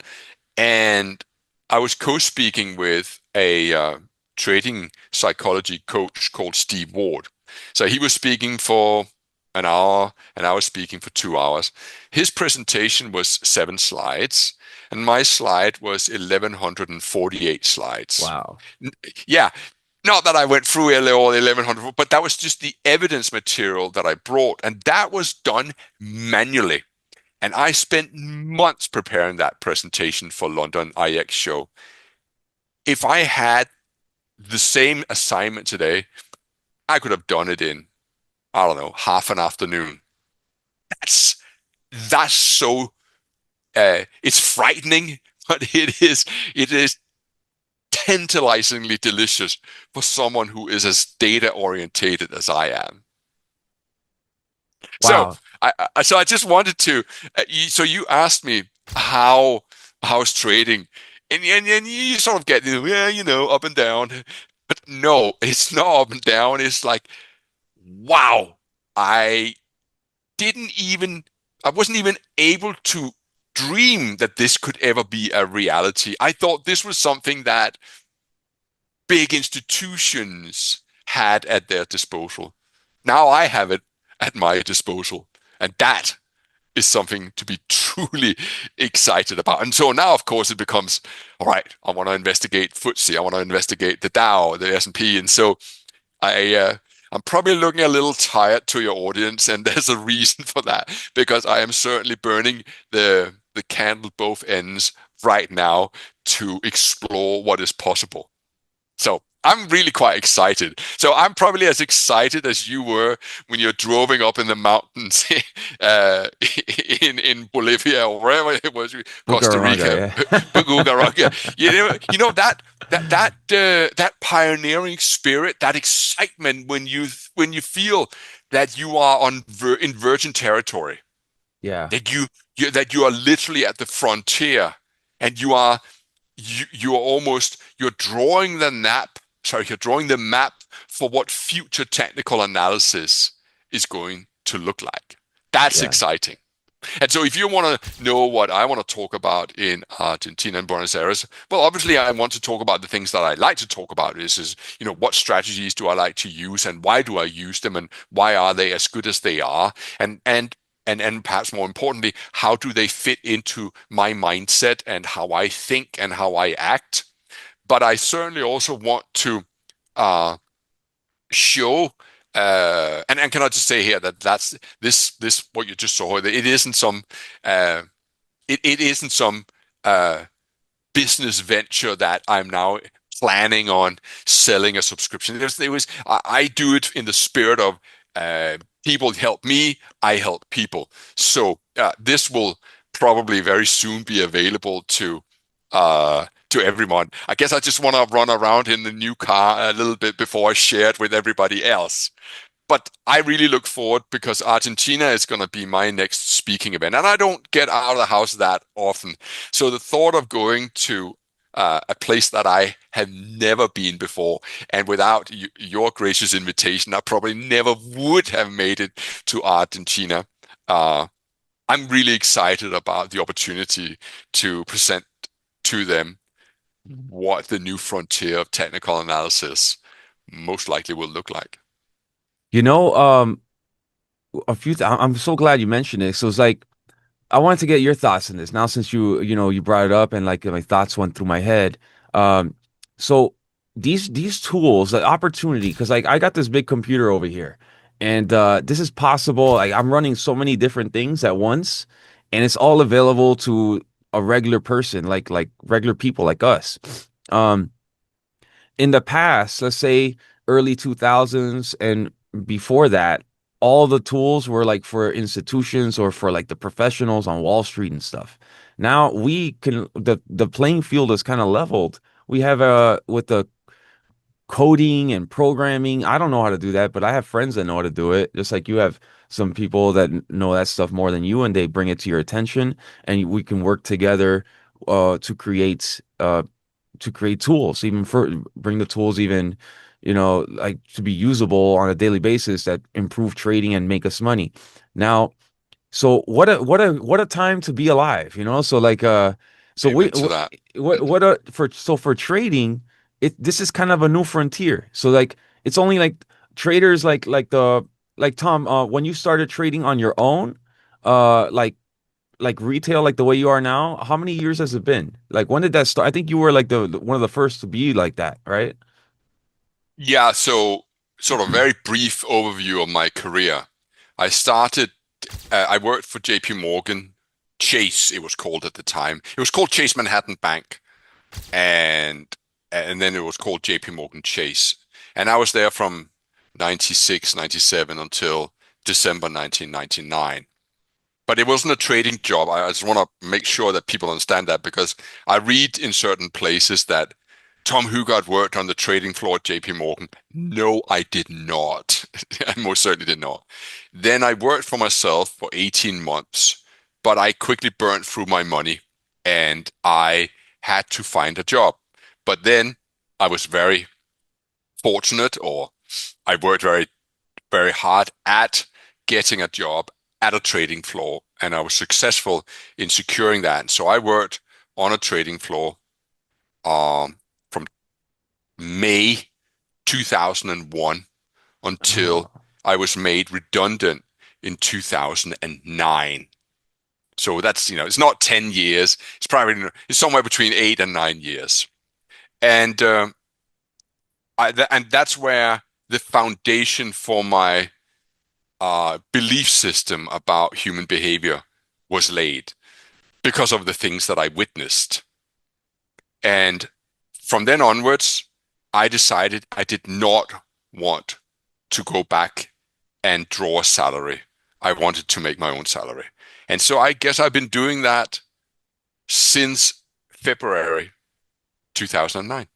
And I was co-speaking with a trading psychology coach called Steve Ward. So he was speaking for an hour, and I was speaking for 2 hours. His presentation was 7 slides, and my slide was 1,148 slides. Wow. Yeah, not that I went through all 1,100, but that was just the evidence material that I brought, and that was done manually. And I spent months preparing that presentation for London IX show. If I had the same assignment today, I could have done it in, I don't know, half an afternoon. That's that's so it's frightening, but it is tantalizingly delicious for someone who is as data orientated as I am. So Wow. I just wanted to. So you asked me how's trading, and you sort of get, yeah, up and down. But no, it's not up and down. It's like, wow, I didn't even I wasn't even able to dream that this could ever be a reality. I thought this was something that big institutions had at their disposal. Now I have it at my disposal. And that is something to be truly excited about. And so now, of course, it becomes, all right, I want to investigate FTSE. I want to investigate the Dow, the S&P. And so I'm probably looking a little tired to your audience, and there's a reason for that, because I am certainly burning the candle both ends right now to explore what is possible. So I'm really quite excited. So I'm probably as excited as you were when you're driving up in the mountains uh, in Bolivia or wherever it was, Costa Rica, Bucaramanga, Hougaard. yeah. That pioneering spirit, that excitement when you feel that you are in virgin territory, Yeah, that you are literally at the frontier, and you are almost you're drawing the map. Sorry, you're drawing the map for what future technical analysis is going to look like. That's yeah. exciting. And so, if you want to know what I want to talk about in Argentina and Buenos Aires, well, obviously, I want to talk about the things that I like to talk about. Is what strategies do I like to use, and why do I use them, and why are they as good as they are, and perhaps more importantly, how do they fit into my mindset and how I think and how I act. But I certainly also want to uh, show. And can I just say here that that's this what you just saw? That it isn't some uh, it isn't some uh, business venture that I'm now planning on selling a subscription. I do it in the spirit of people help me, I help people. So this will probably very soon be available to everyone. I guess I just want to run around in the new car a little bit before I share it with everybody else. But I really look forward because Argentina is going to be my next speaking event, and I don't get out of the house that often. So the thought of going to a place that I have never been before, and without your gracious invitation, I probably never would have made it to Argentina. Uh, I'm really excited about the opportunity to present to them what the new frontier of technical analysis most likely will look like. You know, I'm so glad you mentioned it. So it's like I wanted to get your thoughts on this now since you brought it up and like my thoughts went through my head. Um, so these tools, the opportunity, because like I got this big computer over here, and this is possible. Like I'm running so many different things at once, and it's all available to a regular person, like regular people like us. Um, in the past, let's say early 2000s and before that, all the tools were like for institutions or for like the professionals on Wall Street and stuff. Now we can the playing field is kind of leveled. We have with the coding and programming. I don't know how to do that, but I have friends that know how to do it. Just like you have some people that know that stuff more than you, and they bring it to your attention, and we can work together to create tools, even for bring the tools even, like to be usable on a daily basis that improve trading and make us money. Now, so what a time to be alive, So like so we Amen to that. what a for so for trading, this is kind of a new frontier. So like it's only like traders like Tom, when you started trading on your own, like retail, like the way you are now, how many years has it been? Like when did that start? I think you were like one of the first to be like that, right? Yeah, so sort of very brief overview of my career. I started, I worked for JP Morgan Chase, it was called at the time. It was called Chase Manhattan Bank, and and then it was called JP Morgan Chase. And I was there from 96, 97 until December 1999. But it wasn't a trading job. I just want to make sure that people understand that because I read in certain places that Tom Hougaard worked on the trading floor at JP Morgan. No, I did not. I most certainly did not. Then I worked for myself for 18 months, but I quickly burnt through my money and I had to find a job. But then I was very fortunate, or I worked very very hard at getting a job at a trading floor, and I was successful in securing that. So I worked on a trading floor from May 2001 until Oh, I was made redundant in 2009. So that's, it's not 10 years. It's somewhere between 8 and 9 years. And and that's where the foundation for my belief system about human behavior was laid because of the things that I witnessed. And from then onwards, I decided I did not want to go back and draw a salary. I wanted to make my own salary. And so I guess I've been doing that since February 2009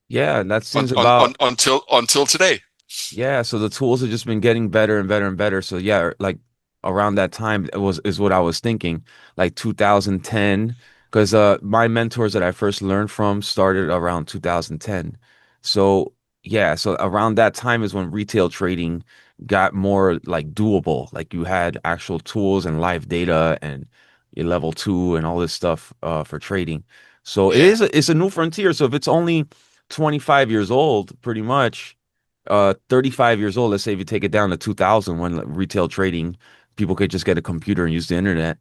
Yeah, that seems about until today. yeah, so the tools have just been getting better and better and better. So yeah, like around that time it was is what I was thinking, like 2010, because my mentors that I first learned from started around 2010. So yeah, so around that time is when retail trading got more like doable. Like you had actual tools and live data and your level two and all this stuff for trading. So Yeah, it's a new frontier. So if it's only 25 years old, pretty much 35 years old, let's say if you take it down to 2000 when retail trading, people could just get a computer and use the internet.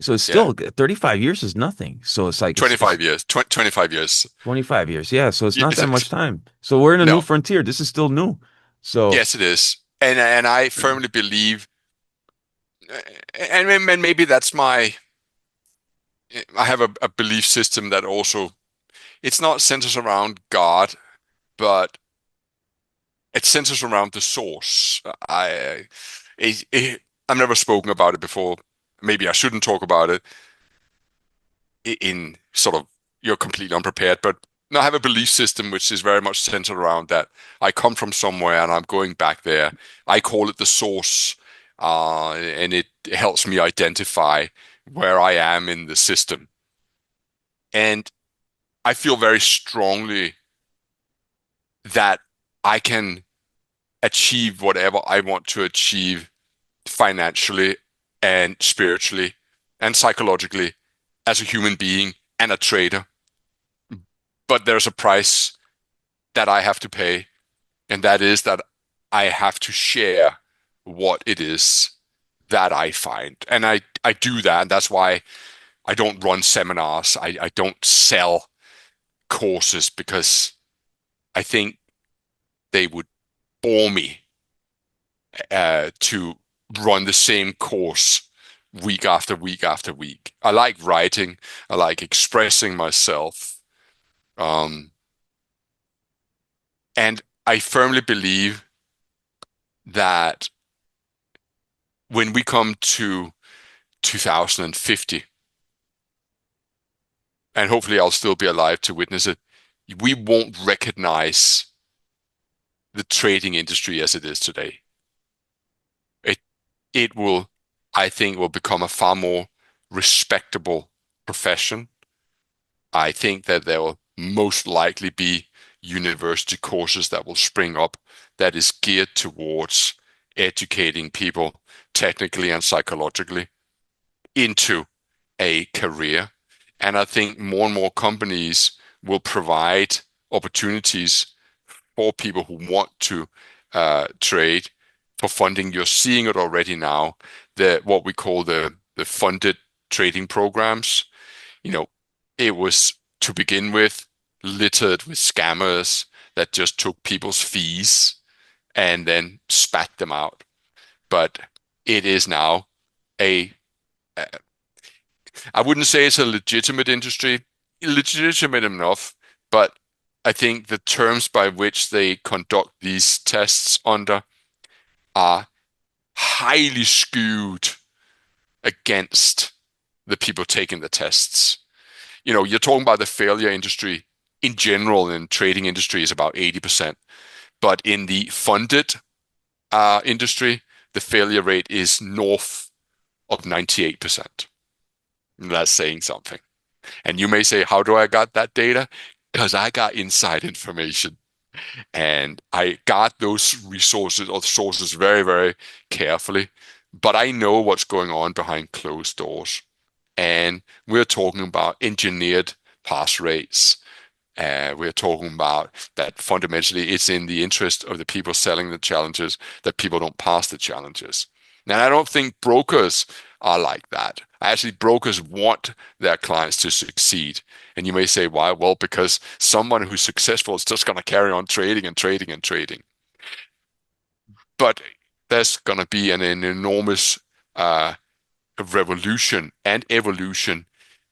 So it's yeah. still 35 years is nothing. So it's like it's 25 years. 25 years. 25 years. Yeah. So it's not that much Yes. time. So we're in a new No. frontier. This is still new. So Yes, it is. And I firmly believe, and maybe that's my, I have a belief system that also, it's not centers around God, but it centers around the source. I've never spoken about it before. Maybe I shouldn't talk about it in sort of you're completely unprepared, but I have a belief system which is very much centered around that I come from somewhere and I'm going back there. I call it the source, and it helps me identify where I am in the system. And I feel very strongly that I can achieve whatever I want to achieve financially and spiritually and psychologically as a human being and a trader. But there's a price that I have to pay, and that is that I have to share what it is that I find. And I do that. And that's why I don't run seminars. I don't sell courses because I think they would bore me to run the same course week after week after week. I like writing. I like expressing myself. Um, and I firmly believe that when we come to 2050, and hopefully I'll still be alive to witness it, we won't recognize the trading industry as it is today. It it will, I think, will become a far more respectable profession. I think that there will most likely be university courses that will spring up that is geared towards educating people technically and psychologically into a career. And I think more and more companies will provide opportunities for people who want to trade for funding. You're seeing it already now, the what we call the funded trading programs. You know, it was to begin with littered with scammers that just took people's fees and then spat them out. But it is now a I wouldn't say it's a legitimate industry, legitimate enough, but I think the terms by which they conduct these tests under are highly skewed against the people taking the tests. You know, you're talking about the failure industry in general in trading industry is about 80%, but in the funded industry, the failure rate is north of 98%. That's saying something. And you may say, how do I got that data? Because I got inside information and I got those resources or sources very, very carefully. But I know what's going on behind closed doors. And we're talking about engineered pass rates. We're talking about that fundamentally it's in the interest of the people selling the challenges that people don't pass the challenges. Now, I don't think brokers are like that. Actually, brokers want their clients to succeed. And you may say, why? Well, because someone who's successful is just going to carry on trading and trading and trading. But there's going to be an enormous uh, revolution and evolution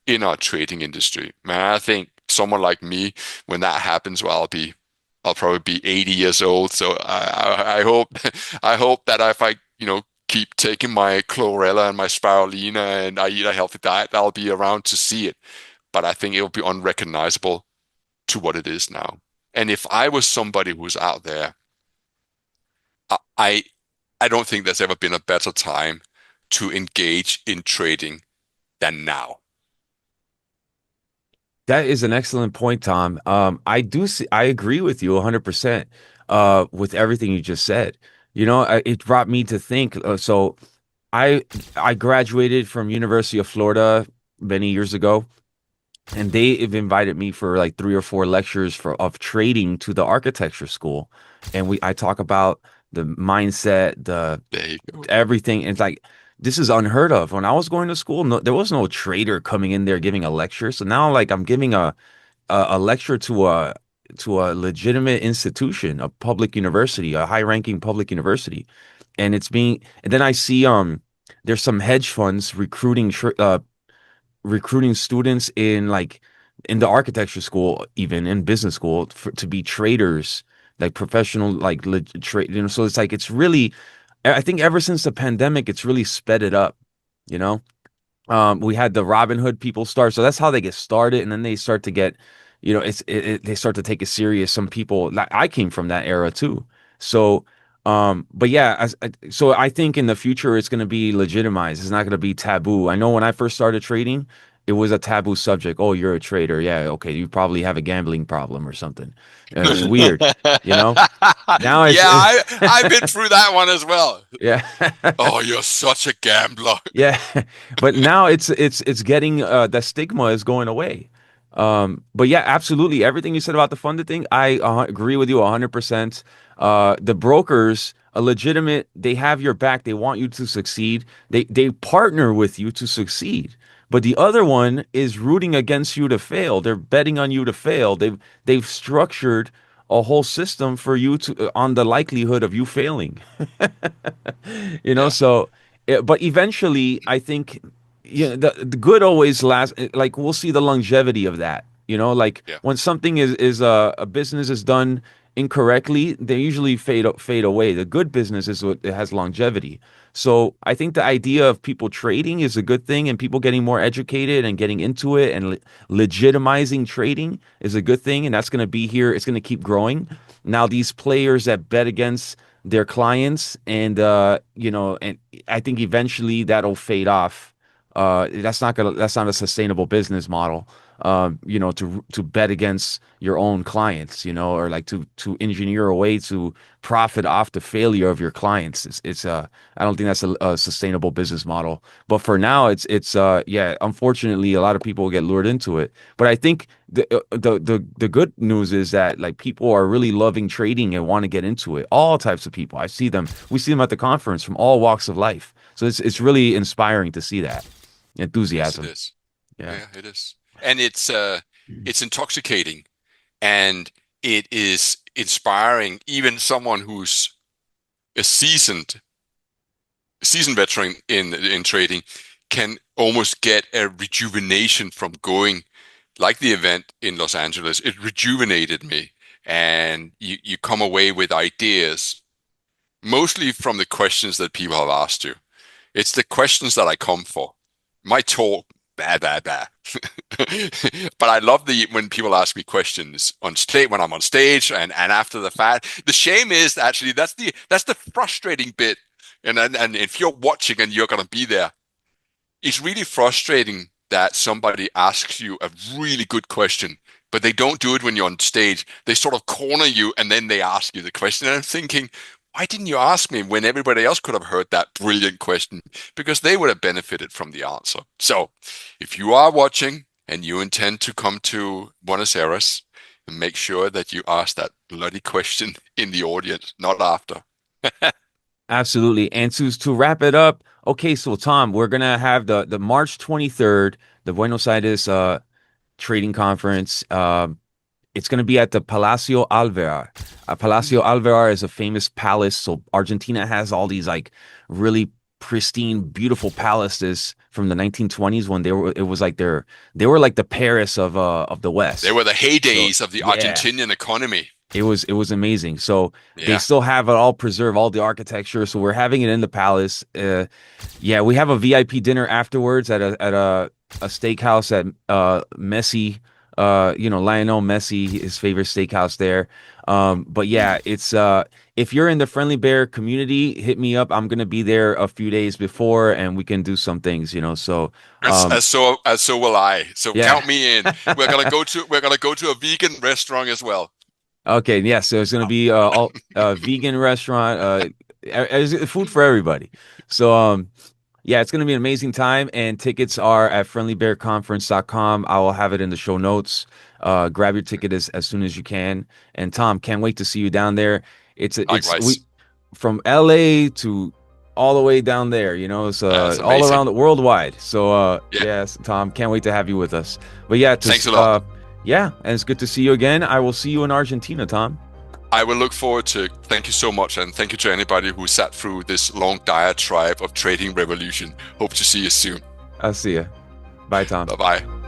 in our trading industry. Man, I think someone like me, when that happens, well, I'll probably be 80 years old. So I hope, I hope that if I, keep taking my chlorella and my spirulina and I eat a healthy diet, I'll be around to see it. But I think it'll be unrecognizable to what it is now. And if I was somebody who's out there, I I don't think there's ever been a better time to engage in trading than now. That is an excellent point, Tom. I agree with you 100% with everything you just said. It brought me to think. I I graduated from University of Florida many years ago, and they have invited me for like 3 or 4 lectures of trading to the architecture school, and I talk about the mindset, the There you go. everything. And it's like this is unheard of. When I was going to school, no, there was no trader coming in there giving a lecture. So now, like, I'm giving a lecture to a legitimate institution, a public university, a high-ranking public university, and and then I see there's some hedge funds recruiting students in the architecture school, even in business school, to be traders, like professional, like trade. So it's like it's really, I think ever since the pandemic, it's really sped it up. You know, we had the Robinhood people start, so that's how they get started, and then they start to get, they start to take it serious. Some people, like I came from that era too, so. But yeah, so I think in the future it's going to be legitimized. It's not going to be taboo. I know when I first started trading, it was a taboo subject. Oh, you're a trader. Yeah, okay, you probably have a gambling problem or something. It's weird, you know. Now Yeah, it's I've been through that one as well. yeah. Oh, you're such a gambler. Yeah, but now it's getting the stigma is going away. But yeah, absolutely. Everything you said about the funded thing, I agree with you 100%. The brokers, a legitimate, they have your back. They want you to succeed. They partner with you to succeed. But the other one is rooting against you to fail. They're betting on you to fail. They've structured a whole system for you to on the likelihood of you failing. Yeah, So but eventually I think the good always lasts. Like we'll see the longevity of that, like yeah, when something is a business is done incorrectly, they usually fade away. The good business is what it has longevity. So I think the idea of people trading is a good thing, and people getting more educated and getting into it and legitimizing trading is a good thing, and that's going to be here. It's going to keep growing. Now these players that bet against their clients, and I think eventually that'll fade off. That's not a sustainable business model. To bet against your own clients, or like to engineer a way to profit off the failure of your clients. I don't think that's a sustainable business model. But for now, yeah, unfortunately, a lot of people get lured into it. But I think the good news is that like people are really loving trading and want to get into it. All types of people. We see them at the conference from all walks of life. So it's really inspiring to see that yes, it enthusiasm. is. Yeah. Yeah, it is. And it's intoxicating and it is inspiring even someone who's a seasoned veteran in trading can almost get a rejuvenation from going like the event in Los Angeles. It rejuvenated me and you come away with ideas mostly from the questions that people have asked you. It's the questions that I come for. My talk, blah, blah, blah. But I love the when people ask me questions on stage when I'm on stage and after the fact. The shame is actually that's the frustrating bit. And if you're watching and you're gonna be there, it's really frustrating that somebody asks you a really good question, but they don't do it when you're on stage. They sort of corner you and then they ask you the question. And I'm thinking, why didn't you ask me when everybody else could have heard that brilliant question? Because they would have benefited from the answer. So if you are watching and you intend to come to Buenos Aires, make sure that you ask that bloody question in the audience, not after. Absolutely. And to wrap it up, okay, so Tom, we're gonna have the March 23rd, the Buenos Aires trading conference. It's gonna be at the Palacio Alvear. Palacio Alvear is a famous palace. So Argentina has all these like really pristine, beautiful palaces from the 1920s when it was like they were like the Paris of the They West. were the So heydays of the yeah, Argentinian economy. it was amazing. So they Yeah. still have it all preserved, all the architecture. So we're having it in the palace. Yeah, we have a VIP dinner afterwards at a steakhouse at Messi, Lionel Messi, his favorite steakhouse there. But yeah, it's if you're in the Friendly Bear community, hit me up. I'm gonna be there a few days before, and we can do some things, So As, um, as so as so will I. So yeah. count me in. We're gonna go to a vegan restaurant as well. Okay, yeah, so it's gonna be all vegan restaurant, food for everybody. So yeah, it's gonna be an amazing time, and tickets are at friendlybearconference.com. I will have it in the show notes. Grab your ticket as soon as you can. And Tom, can't wait to see you down there. It's we Likewise. from LA to all the way down there, it's That's all amazing. around the worldwide. So Yeah. yes, Tom, can't wait to have you with us. But yeah, Thanks a lot. yeah, and it's good to see you again. I will see you in Argentina, Tom. I will look forward to it. Thank you so much, and thank you to anybody who sat through this long diatribe of trading revolution. Hope to see you soon. I'll see you. Bye, Tom. Bye bye.